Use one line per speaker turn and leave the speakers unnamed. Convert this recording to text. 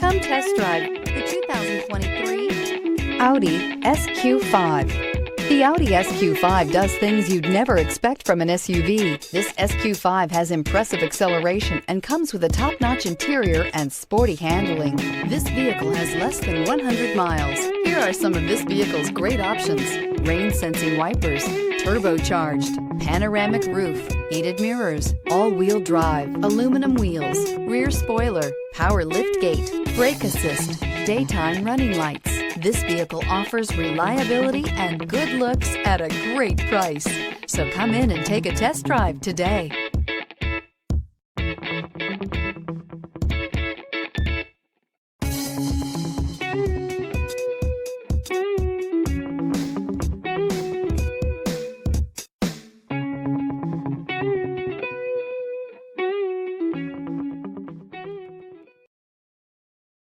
Come test drive the 2023 Audi SQ5. The Audi SQ5 does things you'd never expect from an SUV. This SQ5 has impressive acceleration and comes with a top-notch interior and sporty handling. This vehicle has less than 100 miles. Here are some of this vehicle's great options: rain-sensing wipers, turbocharged, panoramic roof, heated mirrors, all-wheel drive, aluminum wheels, rear spoiler, power liftgate, brake assist, daytime running lights. This vehicle offers reliability and good looks at a great price. So come in and take a test drive today.